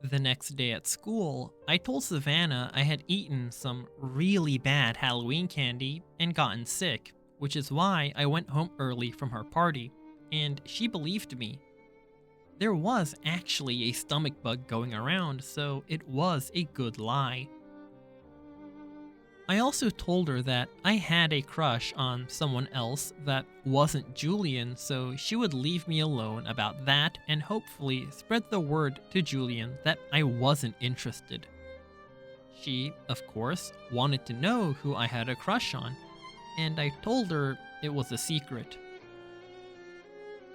The next day at school, I told Savannah I had eaten some really bad Halloween candy and gotten sick, which is why I went home early from her party, and she believed me. There was actually a stomach bug going around, so it was a good lie. I also told her that I had a crush on someone else that wasn't Julian, so she would leave me alone about that and hopefully spread the word to Julian that I wasn't interested. She, of course, wanted to know who I had a crush on, and I told her it was a secret.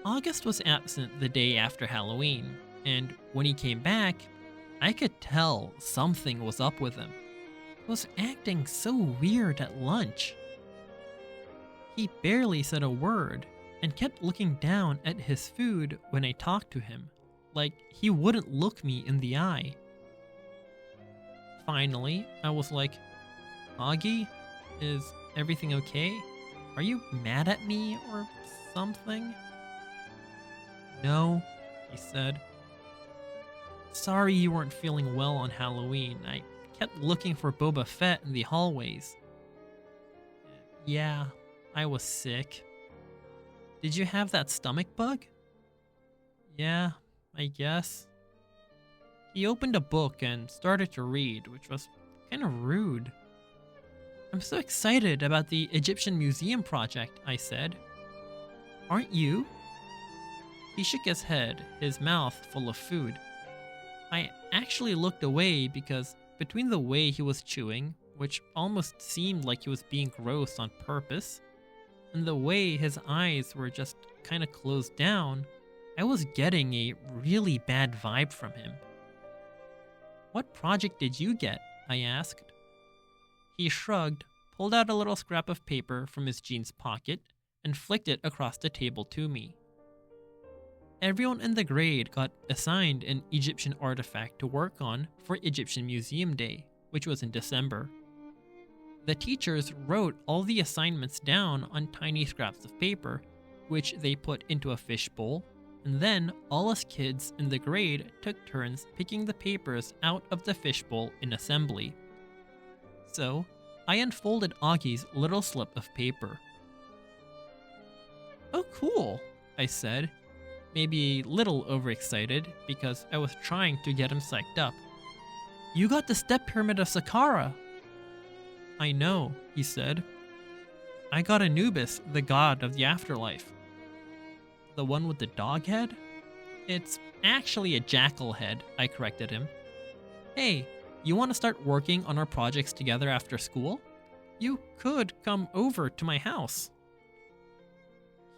August was absent the day after Halloween, and when he came back, I could tell something was up with him. He was acting so weird at lunch. He barely said a word and kept looking down at his food when I talked to him, like he wouldn't look me in the eye. Finally, I was like, Augie, is everything okay? Are you mad at me or something? No, he said. Sorry you weren't feeling well on Halloween. I kept looking for Boba Fett in the hallways. Yeah, I was sick. Did you have that stomach bug? Yeah, I guess. He opened a book and started to read, which was kind of rude. I'm so excited about the Egyptian Museum project, I said. Aren't you? He shook his head, his mouth full of food. I actually looked away because between the way he was chewing, which almost seemed like he was being gross on purpose, and the way his eyes were just kind of closed down, I was getting a really bad vibe from him. What project did you get? I asked. He shrugged, pulled out a little scrap of paper from his jeans pocket, and flicked it across the table to me. Everyone in the grade got assigned an Egyptian artifact to work on for Egyptian Museum Day, which was in December. The teachers wrote all the assignments down on tiny scraps of paper, which they put into a fishbowl, and then all us kids in the grade took turns picking the papers out of the fishbowl in assembly. So, I unfolded Augie's little slip of paper. Oh cool, I said, maybe a little overexcited because I was trying to get him psyched up. You got the step pyramid of Saqqara. I know, he said. I got Anubis, the god of the afterlife. The one with the dog head? It's actually a jackal head, I corrected him. Hey, you want to start working on our projects together after school? You could come over to my house.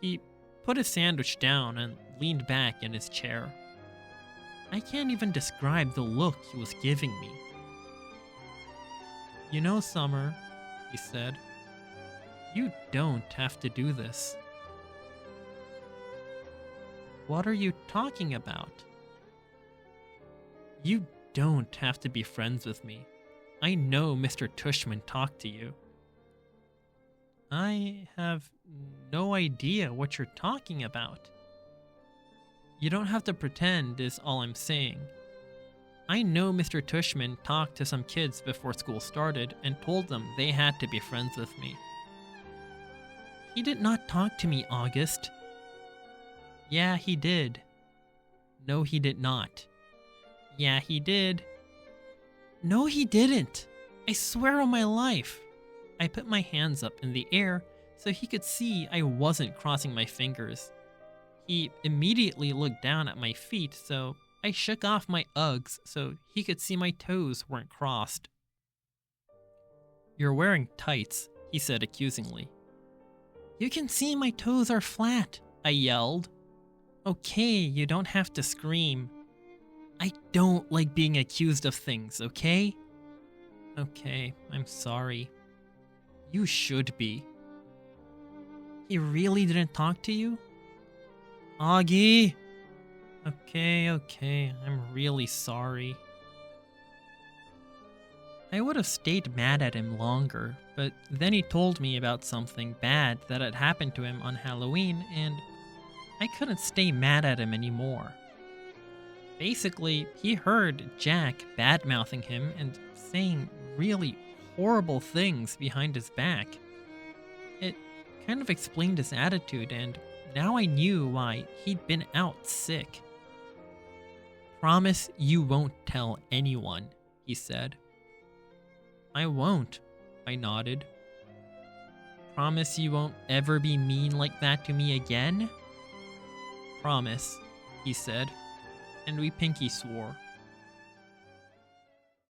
He put his sandwich down and leaned back in his chair. I can't even describe the look he was giving me. You know, Summer, he said, you don't have to do this. What are you talking about? You don't have to be friends with me. I know Mr. Tushman talked to you. I have no idea what you're talking about. You don't have to pretend is all I'm saying. I know Mr. Tushman talked to some kids before school started and told them they had to be friends with me. He did not talk to me, August. Yeah, he did. No, he did not. Yeah, he did. No, he didn't. I swear on my life. I put my hands up in the air so he could see I wasn't crossing my fingers. He immediately looked down at my feet, so I shook off my Uggs so he could see my toes weren't crossed. You're wearing tights, he said accusingly. You can see my toes are flat, I yelled. Okay, you don't have to scream. I don't like being accused of things, okay? Okay, I'm sorry. You should be. He really didn't talk to you? Augie! Okay, I'm really sorry. I would have stayed mad at him longer, but then he told me about something bad that had happened to him on Halloween, and I couldn't stay mad at him anymore. Basically, he heard Jack bad-mouthing him and saying really horrible things behind his back. It kind of explained his attitude, and now I knew why he'd been out sick. "Promise you won't tell anyone," he said. "I won't," I nodded. "Promise you won't ever be mean like that to me again?" "Promise," he said, and we pinky swore.